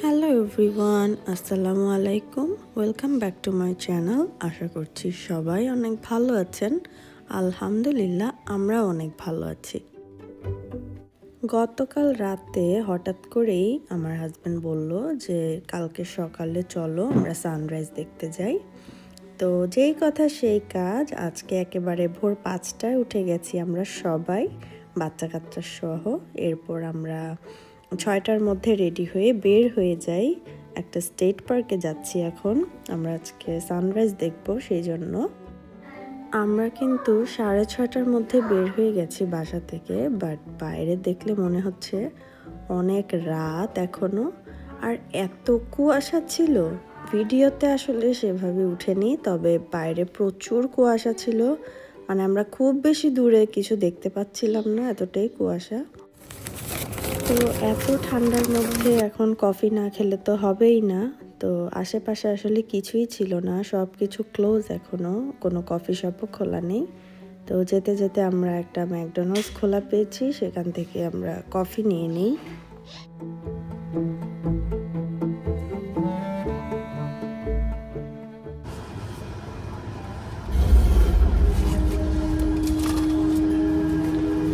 Hello everyone, আসসালামু আলাইকুম। Welcome back to my channel. আশা করছি সবাই অনেক ভালো আছেন। আলহামদুলিল্লাহ, আমরা অনেক ভালো আছি। গতকাল রাতে হঠাৎ করেই আমার হাজব্যান্ড বলল যে কালকে সকালে চলো আমরা সানরাইজ দেখতে যাই। তো যেই কথা সেই কাজ, আজকে একেবারে ভোর 5টায় উঠে গেছি আমরা সবাই, বাচ্চা কাচ্চা সহ। এরপর আমরা 6টার মধ্যে রেডি হয়ে বের হয়ে যাই। একটা স্টেট পার্কে যাচ্ছি এখন। আমরা আজকে সানরাইজ দেখব, সেই জন্য আমরা কিন্তু 6:30টার মধ্যে বের হয়ে গেছি বাসা থেকে। বাট বাইরে দেখলে মনে হচ্ছে অনেক রাত এখনো, আর এত কুয়াশা ছিল। ভিডিওতে আসলে সেভাবে উঠেনি, তবে বাইরে প্রচুর কুয়াশা ছিল। মানে আমরা খুব বেশি দূরে কিছু দেখতে পাচ্ছিলাম না, এতটাই কুয়াশা। তো এত ঠান্ডার মধ্যে এখন কফি না খেলে তো হবেই না। তো আশেপাশে আসলে কিছুই ছিল না, সব কিছু ক্লোজ, এখনও কোনো কফি শপও খোলা নেই। তো যেতে যেতে আমরা একটা ম্যাকডোনাল্ডস খোলা পেয়েছি, সেখান থেকে আমরা কফি নিয়ে নিই।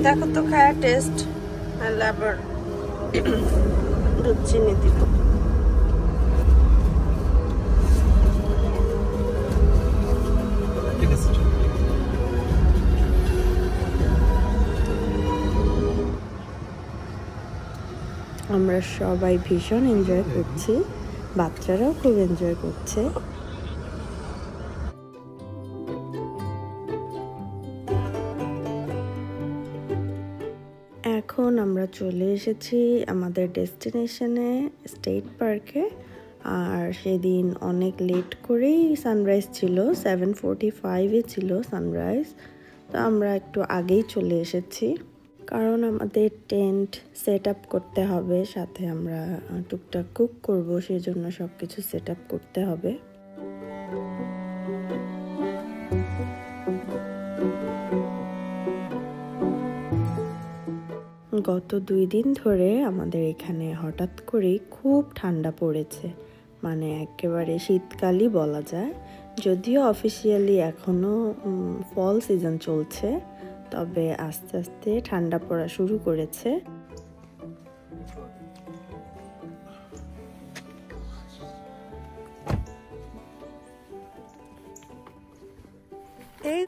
দেখো তো খায়া টেস্ট, আবার দুধ চিনি দিব। আমরা সবাই ভীষণ এনজয় করছি, বাচ্চারাও খুব এনজয় করছে। এখন আমরা চলে এসেছি আমাদের ডেস্টিনেশনে, স্টেট পার্কে। আর সেদিন অনেক লেট করেই সানরাইজ ছিল, 7:45-এ ছিল সানরাইজ। তো আমরা একটু আগেই চলে এসেছি, কারণ আমাদের টেন্ট সেট আপ করতে হবে, সাথে আমরা টুকটাক কুক করবো, সেই জন্য সব কিছু সেট আপ করতে হবে। গত 2 দিন ধরে আমাদের এখানে হঠাৎ করেই খুব ঠান্ডা পড়েছে, মানে একেবারে শীতকালই বলা যায়। যদিও অফিসিয়ালি এখনও ফল সিজন চলছে, তবে আস্তে আস্তে ঠান্ডা পড়া শুরু করেছে। এই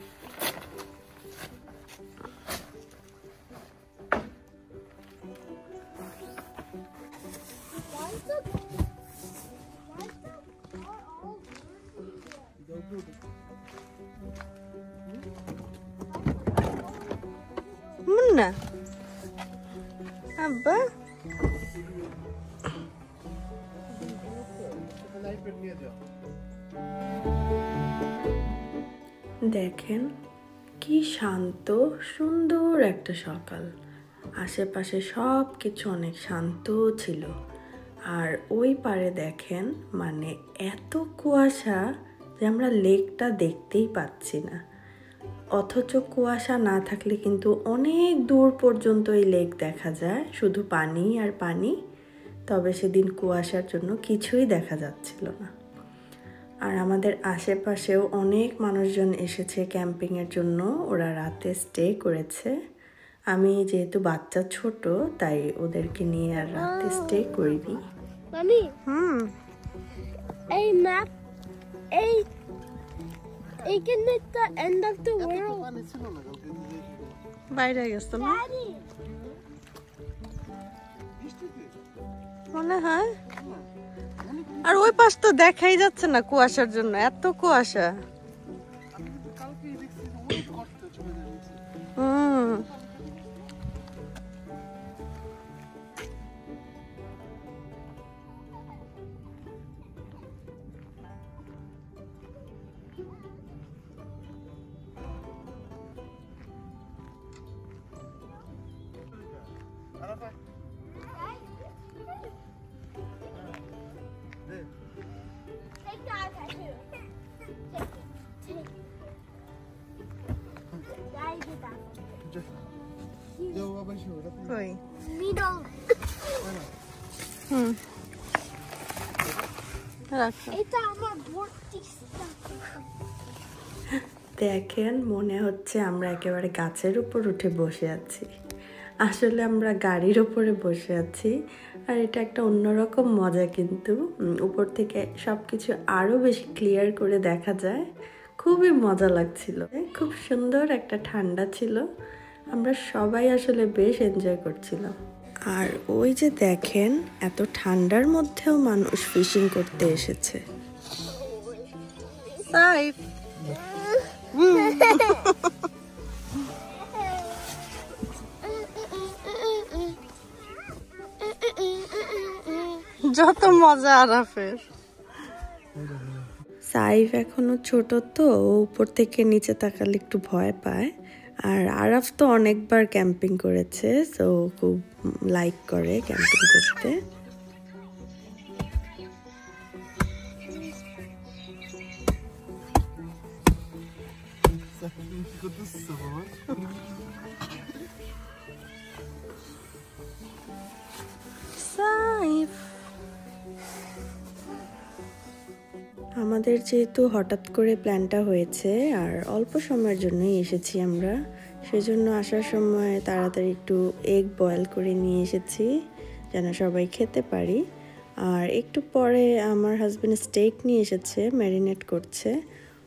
মুন্না, আব্বা দেখেন কি শান্ত সুন্দর একটা সকাল। আশেপাশে সব কিছু অনেক শান্ত ছিল। আর ওই পারে দেখেন, মানে এত কুয়াশা যে আমরা লেকটা দেখতেই পাচ্ছি না। অথচ কুয়াশা না থাকলে কিন্তু অনেক দূর পর্যন্ত এই লেক দেখা যায়, শুধু পানি আর পানি। তবে সেদিন কুয়াশার জন্য কিছুই দেখা যাচ্ছিল না। আর আমাদের আশেপাশেও অনেক মানুষজন এসেছে ক্যাম্পিংয়ের জন্য, ওরা রাতে স্টে করেছে। আমি যেহেতু বাচ্চা ছোট, তাই ওদেরকে নিয়ে আর রাতে স্টে করিনি। মামি, এই ম্যাপ, এই এইখানে তো এন্ড অফ দ্য ওয়ার্ল্ড বাইরে গেছে না মনে হয় আর ওই পাশ তো দেখাই যাচ্ছে না কুয়াশার জন্য এত কুয়াশা দেখেন মনে হচ্ছে আমরা একেবারে গাছের উপর উঠে বসে আছি আসলে আমরা গাড়ির উপরে বসে আছি আর এটা একটা অন্যরকম মজা কিন্তু উপর থেকে সবকিছু আরো বেশি ক্লিয়ার করে দেখা যায় খুবই মজা লাগছিল খুব সুন্দর একটা ঠান্ডা ছিল আমরা সবাই আসলে বেশ এনজয় করছিলাম আর ওই যে দেখেন এত ঠান্ডার মধ্যেও মানুষ ফিশিং করতে এসেছে সাইফ যত মজা আরাফের সাইফ এখনো ছোট তো উপর থেকে নিচে তাকালে একটু ভয় পায় আর আরাফ তো অনেকবার ক্যাম্পিং করেছে তো খুব লাইক করে ক্যাম্পিং করতে আমাদের যেহেতু হঠাৎ করে প্ল্যানটা হয়েছে আর অল্প সময়ের জন্যই এসেছি আমরা সেজন্য আসার সময় তাড়াতাড়ি একটু এগ বয়েল করে নিয়ে এসেছি যেন সবাই খেতে পারি আর একটু পরে আমার হাজবেন্ড স্টেক নিয়ে এসেছে ম্যারিনেট করছে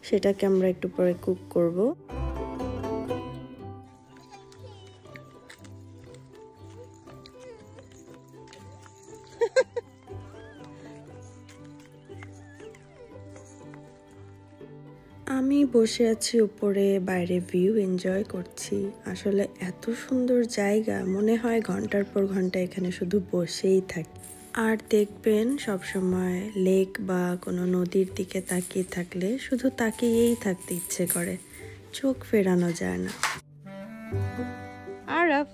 সেটাকে আমরা একটু পরে কুক করব আমি বসে আছি উপরে বাইরে ভিউ এনজয় করছি আসলে এত সুন্দর জায়গা মনে হয় ঘন্টার পর ঘন্টা এখানে শুধু বসেই থাকি আর দেখবেন সব সময় লেক বা কোনো নদীর দিকে তাকিয়ে থাকলে শুধু তাকিয়েই থাকতে ইচ্ছে করে চোখ ফেরানো যায় না আরাফ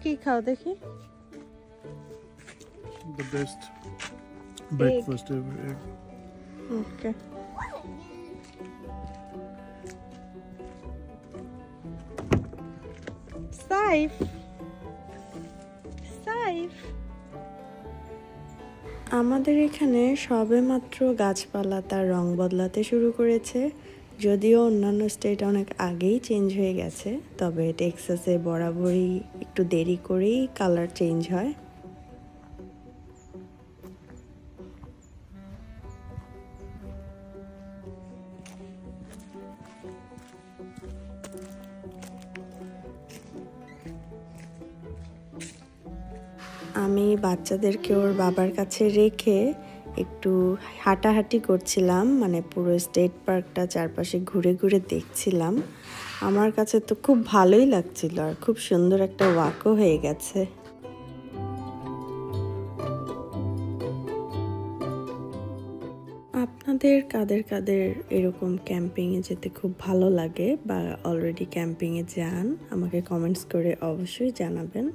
কি খাও দেখি the best breakfast ever egg. Okay. Saif. Saif. আমাদের এখানে সবেমাত্র গাছপালা তার রং বদলাতে শুরু করেছে যদিও অন্যান্য স্টেট অনেক আগেই চেঞ্জ হয়ে গেছে তবে টেক্সাসে বরাবরই একটু দেরি করেই কালার চেঞ্জ হয় আমি বাচ্চাদেরকে ওর বাবার কাছে রেখে একটু হাঁটাহাঁটি করছিলাম মানে পুরো স্টেট পার্কটা চারপাশে ঘুরে ঘুরে দেখছিলাম আমার কাছে তো খুব ভালোই লাগছিল আর খুব সুন্দর একটা ওয়াকও হয়ে গেছে আপনাদের কাদের কাদের এরকম ক্যাম্পিংয়ে যেতে খুব ভালো লাগে বা অলরেডি ক্যাম্পিংয়ে যান আমাকে কমেন্টস করে অবশ্যই জানাবেন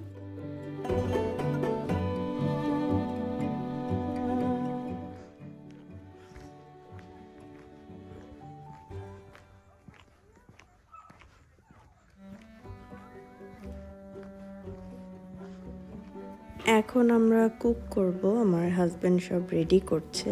এখন আমরা কুক করব আমার হাজবেন্ড সব রেডি করছে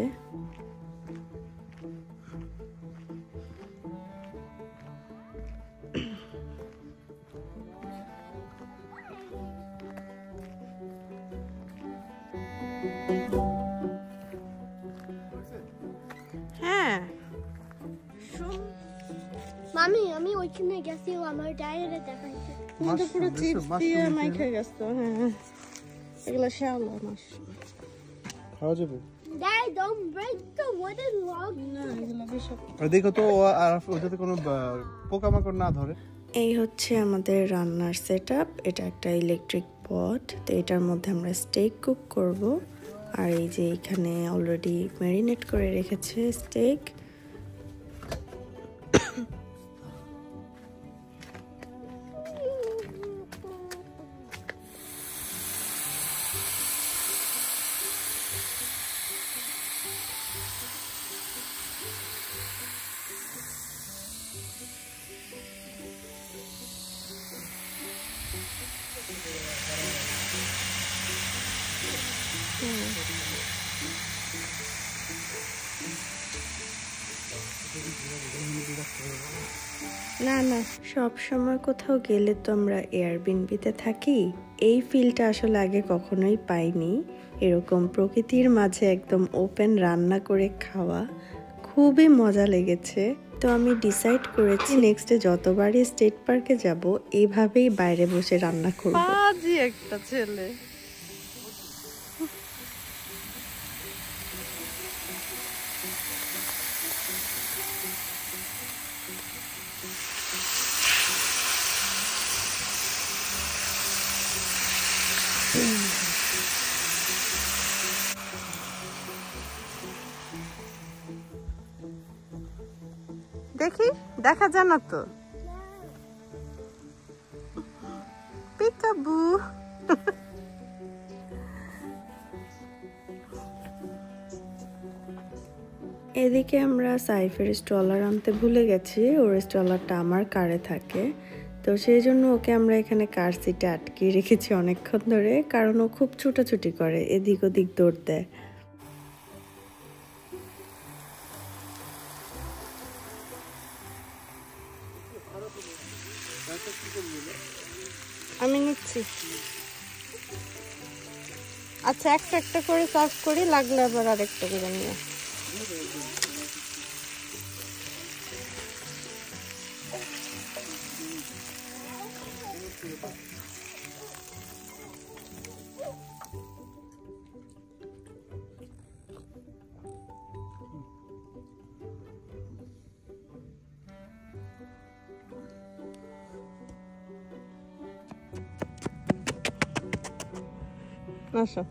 গেছি আমার ডায়েরে দেখাইছে তুমি তো পুরো চিপস দিয়ে মাইখে গেছো হ্যাঁ এগুলো শ্যাওলা মাছ খাওয়া যাবে Dad, don't break the wooden log. না এগুলো বিষাক্ত আর দেখো তো আর ওটাতে কোনো পোকামাকড় না ধরে এই হচ্ছে আমাদের রান্নার সেটআপ এটা একটা ইলেকট্রিক পট তো এটার মধ্যে আমরা স্টেক কুক করব আর এই যে এখানে অলরেডি ম্যারিনেট করে রেখেছে স্টেক না না সব সময় কোথাও গেলে তো আমরা এয়ারবিএনবিতে থাকি এই ফিলটা আসলে আগে কখনোই পাইনি এরকম প্রকৃতির মাঝে একদম ওপেন রান্না করে খাওয়া খুবই মজা লেগেছে তো আমি ডিসাইড করেছি নেক্সটে যতবারই স্টেট পার্কে যাব এইভাবেই বাইরে বসে রান্না করব পাজি একটা ছেলে দেখি দেখা যায় না তো পিকাবু এদিকে আমরা সাইফের স্ট্রলার আনতে ভুলে গেছি ওর স্ট্রলারটা আমার কারে থাকে তো সেই জন্য ওকে আমরা এখানে কার সিটে আটকে রেখেছি অনেকক্ষণ ধরে কারণ ও খুব ছুটাছুটি করে এদিক ওদিক দৌড় দেয় আমি নিচ্ছি আচ্ছা একটা একটা করে সার্ভ করি লাগলে আবার আরেকটা করে নিয়ে আসো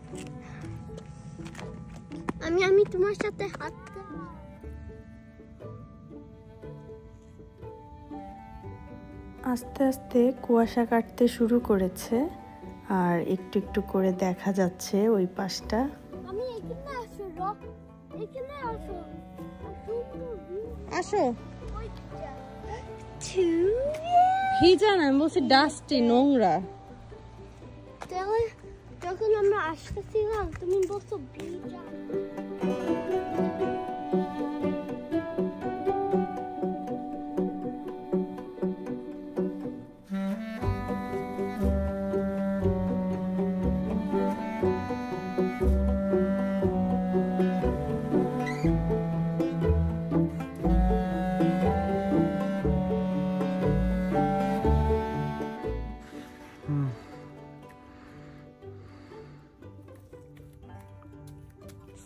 আমি তোমার সাথে হাত আস্তে আস্তে কুয়াশা কাটতে শুরু করেছে আর একটু একটু করে দেখা যাচ্ছে ওই পাশটা আমি এখানে আসো রক এখানে আসো আসো ভিজা না আমি বলছি ডাস্টি নোংরা যখন আমরা আসতেছিলাম তুমি বলছো ভিজা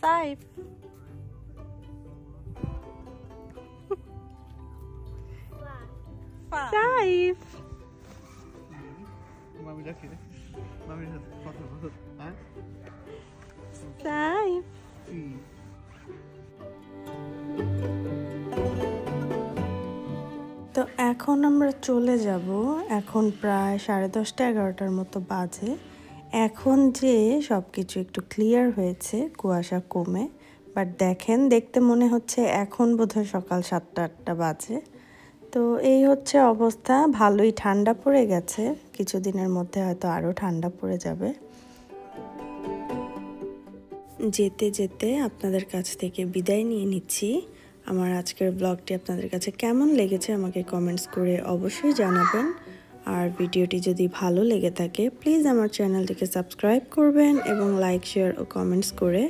সাইফ সাইফ মামি ডাকি রে মামির সাথে কথা বলো হ্যাঁ সাইফ তো এখন আমরা চলে যাব এখন প্রায় 10:30 11টার মতো বাজে এখন যে সবকিছু একটু ক্লিয়ার হয়েছে কুয়াশা কমে বাট দেখেন দেখতে মনে হচ্ছে এখন বোধহয় সকাল 7টা 8টা বাজে তো এই হচ্ছে অবস্থা ভালোই ঠান্ডা পড়ে গেছে কিছুদিনের মধ্যে হয়তো আরো ঠান্ডা পড়ে যাবে যেতে যেতে আপনাদের কাছ থেকে বিদায় নিয়ে নিচ্ছি আমার আজকের ব্লগটি আপনাদের কাছে কেমন লেগেছে আমাকে কমেন্টস করে অবশ্যই জানাবেন আর ভিডিওটি যদি ভালো লেগে থাকে প্লিজ আমার চ্যানেলটিকে সাবস্ক্রাইব করবেন এবং লাইক শেয়ার ও কমেন্টস করে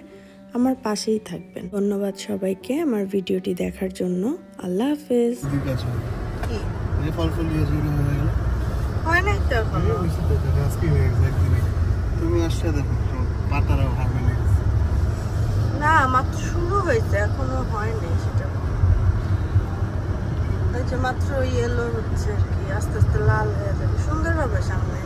আমার পাশেই থাকবেন ধন্যবাদ সবাইকে আমার ভিডিওটি দেখার জন্য আল্লাহ হাফেজ ঠিক আছে যে ফল ফুল দিয়ে শুরু হয়ে গেল হয় নাই তো এখনো। আজকে হয়ে গেছে একদিনে। তুমি আসলে দেখো পাতারাও হারবে না। না মাত্র শুরু হয়েছে, এখনো হয়নি সেটা। ওই যে মাত্র ইয়েলো হচ্ছে আর কি, আস্তে আস্তে লাল হয়ে যাবে, সুন্দর হবে সামনে।